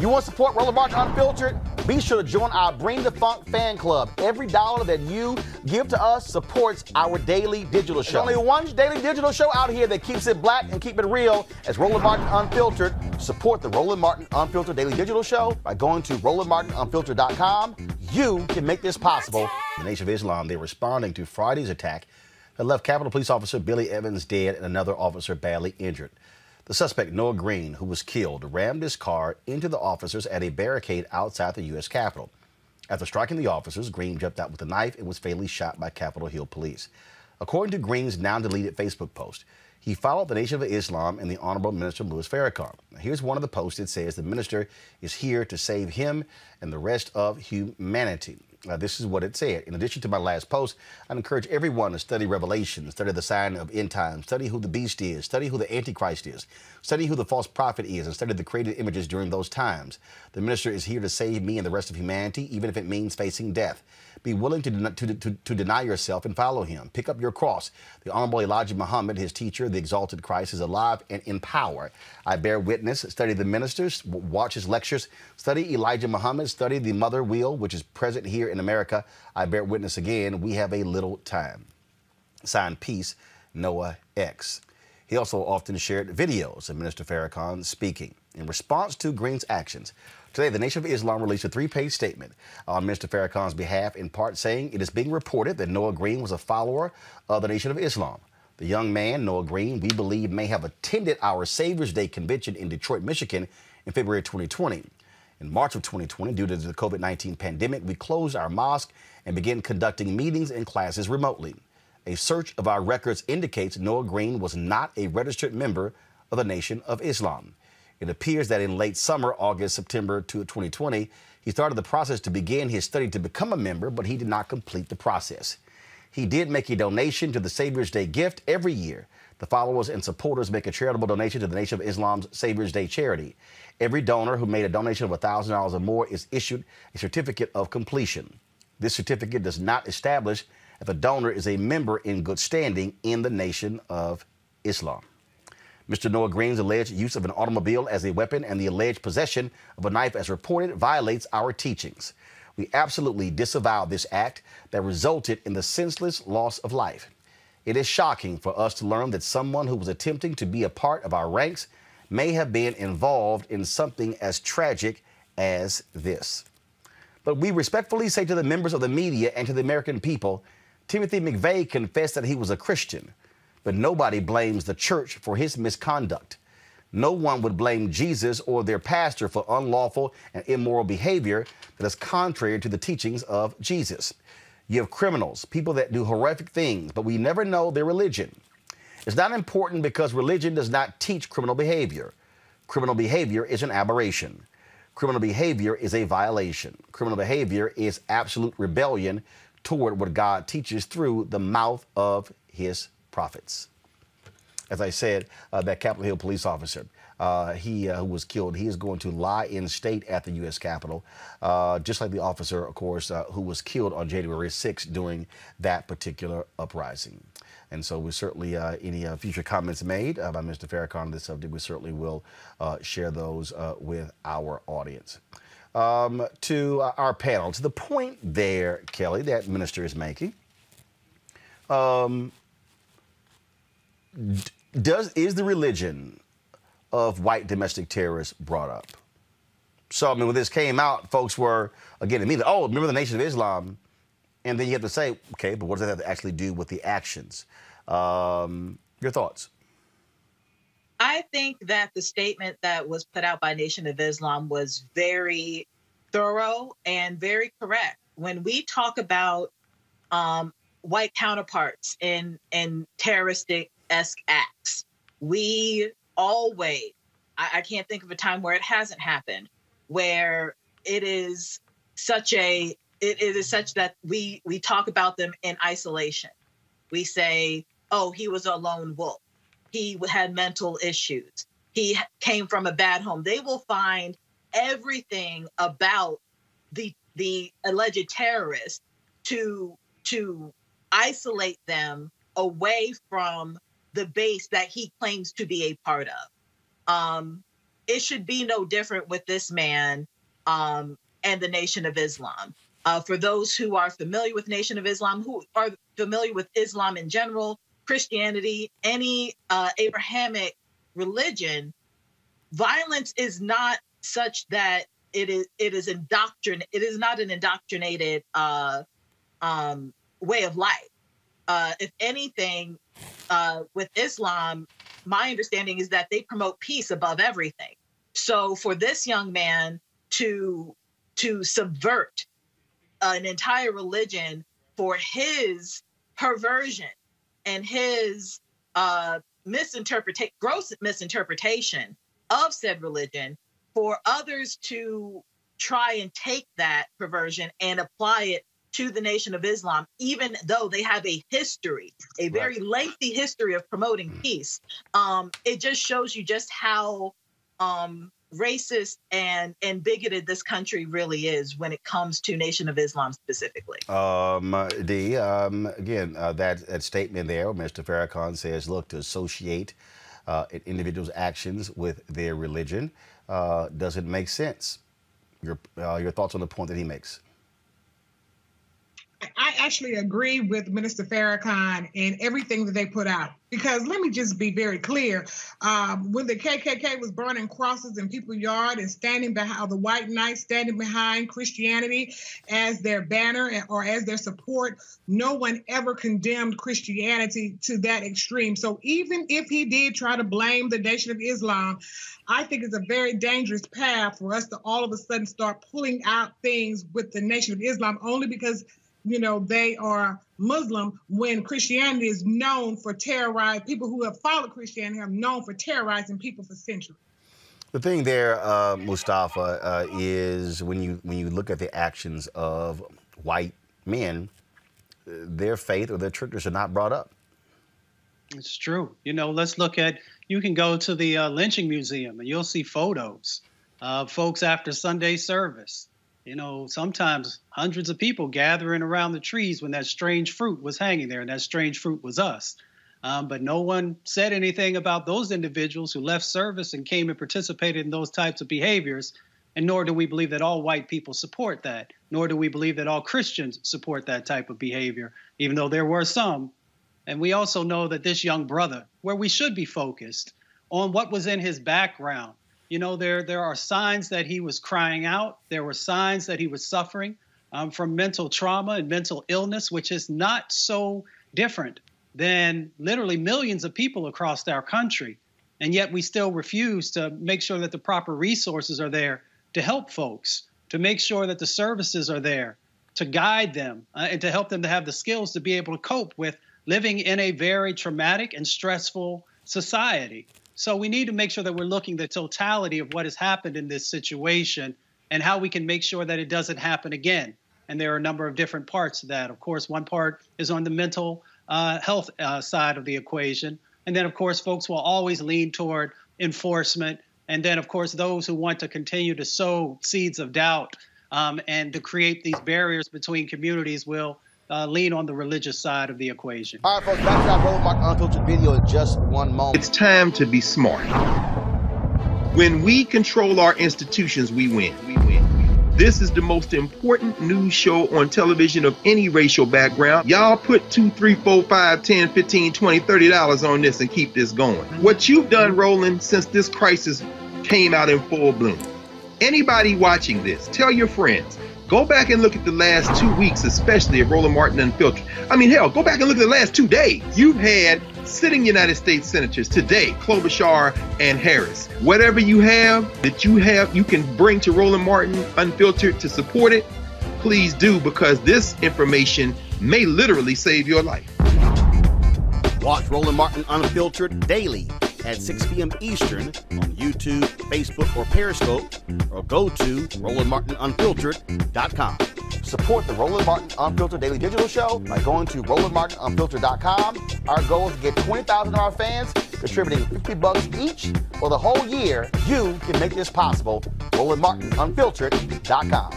You want to support Roland Martin Unfiltered? Be sure to join our Bring the Funk fan club. Every dollar that you give to us supports our daily digital show. There's only one daily digital show out here that keeps it black and keep it real as Roland Martin Unfiltered. Support the Roland Martin Unfiltered daily digital show by going to RolandMartinUnfiltered.com. You can make this possible. The Nation of Islam, they're responding to Friday's attack that left Capitol Police Officer Billy Evans dead and another officer badly injured. The suspect, Noah Green, who was killed, rammed his car into the officers at a barricade outside the U.S. Capitol. After striking the officers, Green jumped out with a knife and was fatally shot by Capitol Hill police. According to Green's now-deleted Facebook post, he followed the Nation of Islam and the Honorable Minister Louis Farrakhan. Here's one of the posts that says the minister is here to save him and the rest of humanity. This is what it said. In addition to my last post, I encourage everyone to study Revelation, study the sign of end time, study who the beast is, study who the Antichrist is, study who the false prophet is, and study the created images during those times. The minister is here to save me and the rest of humanity, even if it means facing death. Be willing to deny yourself and follow him. Pick up your cross. The Honorable Elijah Muhammad, his teacher, the exalted Christ, is alive and in power. I bear witness. Study the ministers. Watch his lectures. Study Elijah Muhammad. Study the mother wheel, which is present here in America. I bear witness again. We have a little time. Signed, Peace, Noah X. He also often shared videos of Minister Farrakhan speaking. In response to Green's actions, today, the Nation of Islam released a 3-page statement on Minister Farrakhan's behalf, in part saying it is being reported that Noah Green was a follower of the Nation of Islam. The young man, Noah Green, we believe may have attended our Savior's Day convention in Detroit, Michigan in February 2020. In March of 2020, due to the COVID-19 pandemic, we closed our mosque and began conducting meetings and classes remotely. A search of our records indicates Noah Green was not a registered member of the Nation of Islam. It appears that in late summer, August, September 2020, he started the process to begin his study to become a member, but he did not complete the process. He did make a donation to the Savior's Day gift every year. The followers and supporters make a charitable donation to the Nation of Islam's Savior's Day charity. Every donor who made a donation of $1,000 or more is issued a certificate of completion. This certificate does not establish that the donor is a member in good standing in the Nation of Islam. Mr. Noah Green's alleged use of an automobile as a weapon and the alleged possession of a knife as reported violates our teachings. We absolutely disavow this act that resulted in the senseless loss of life. It is shocking for us to learn that someone who was attempting to be a part of our ranks may have been involved in something as tragic as this. But we respectfully say to the members of the media and to the American people, Timothy McVeigh confessed that he was a Christian. But nobody blames the church for his misconduct. No one would blame Jesus or their pastor for unlawful and immoral behavior that is contrary to the teachings of Jesus. You have criminals, people that do horrific things, but we never know their religion. It's not important because religion does not teach criminal behavior. Criminal behavior is an aberration. Criminal behavior is a violation. Criminal behavior is absolute rebellion toward what God teaches through the mouth of his prophets. As I said, that Capitol Hill police officer, who was killed, he is going to lie in state at the U.S. Capitol, just like the officer, of course, who was killed on January 6th during that particular uprising. And so we certainly, any future comments made by Mr. Farrakhan on this subject, we certainly will share those with our audience. To our panel, to the point there, Kelly, that minister is making, is the religion of white domestic terrorists brought up? So, I mean, when this came out, folks were, again, immediately, oh, remember the Nation of Islam? And then you have to say, okay, but what does that have to actually do with the actions? Your thoughts? I think that the statement that was put out by Nation of Islam was very thorough and very correct. When we talk about white counterparts in terroristic-esque acts, we always, I can't think of a time where it hasn't happened, where it is such that we talk about them in isolation. We say, oh, he was a lone wolf. He had mental issues. He came from a bad home. They will find everything about the alleged terrorist to isolate them away from the base that he claims to be a part of. it should be no different with this man and the Nation of Islam. For those who are familiar with Nation of Islam, who are familiar with Islam in general, Christianity, any Abrahamic religion, violence is not such that it is not an indoctrinated way of life. If anything, with Islam, my understanding is that they promote peace above everything. So for this young man to subvert an entire religion for his perversion and his gross misinterpretation of said religion, for others to try and take that perversion and apply it to the Nation of Islam, even though they have a history, a very lengthy history of promoting peace. It just shows you just how racist and bigoted this country really is when it comes to Nation of Islam specifically. Again, that statement there, Minister Farrakhan says, look, to associate an individual's actions with their religion doesn't make sense. Your thoughts on the point that he makes? I actually agree with Minister Farrakhan and everything that they put out. Because let me just be very clear. When the KKK was burning crosses in people's yard and standing behind the white knights, standing behind Christianity as their banner or as their support, no one ever condemned Christianity to that extreme. So even if he did try to blame the Nation of Islam, I think it's a very dangerous path for us to all of a sudden start pulling out things with the Nation of Islam only because they are Muslim, when Christianity is known for terrorizing people who have followed Christianity, have known for terrorizing people for centuries. The thing there, Mustafa, is when you look at the actions of white men, their faith or their traditions are not brought up. It's true. Let's look at, you can go to the lynching museum and you'll see photos of folks after Sunday service. Sometimes hundreds of people gathering around the trees when that strange fruit was hanging there, and that strange fruit was us. But no one said anything about those individuals who left service and came and participated in those types of behaviors, and nor do we believe that all white people support that, nor do we believe that all Christians support that type of behavior, even though there were some. And we also know that this young brother, where we should be focused on what was in his background, there are signs that he was crying out. There were signs that he was suffering from mental trauma and mental illness, which is not so different than literally millions of people across our country. And yet we still refuse to make sure that the proper resources are there to help folks, to make sure that the services are there to guide them and to help them to have the skills to be able to cope with living in a very traumatic and stressful society. So we need to make sure that we're looking at the totality of what has happened in this situation and how we can make sure that it doesn't happen again. And there are a number of different parts to that. Of course, one part is on the mental health side of the equation. And then, of course, folks will always lean toward enforcement. And then, of course, those who want to continue to sow seeds of doubt and to create these barriers between communities will lean on the religious side of the equation. All right, folks, back to our Roland Martin Unfiltered video in just one moment. It's time to be smart. When we control our institutions, we win. This is the most important news show on television of any racial background. Y'all put $2, $3, $4, $5, $10, $15, $20, $30 on this and keep this going. What you've done, Roland, since this crisis came out in full bloom. Anybody watching this, tell your friends. Go back and look at the last 2 weeks, especially of Roland Martin Unfiltered. I mean, hell, go back and look at the last 2 days. You've had sitting United States senators today, Klobuchar and Harris. Whatever you have that you can bring to Roland Martin Unfiltered to support it, please do, because this information may literally save your life. Watch Roland Martin Unfiltered daily at 6 p.m. Eastern on YouTube, Facebook, or Periscope, or go to RolandMartinUnfiltered.com. Support the Roland Martin Unfiltered Daily Digital Show by going to RolandMartinUnfiltered.com. Our goal is to get 20,000 of our fans contributing $50 each for the whole year. You can make this possible. RolandMartinUnfiltered.com.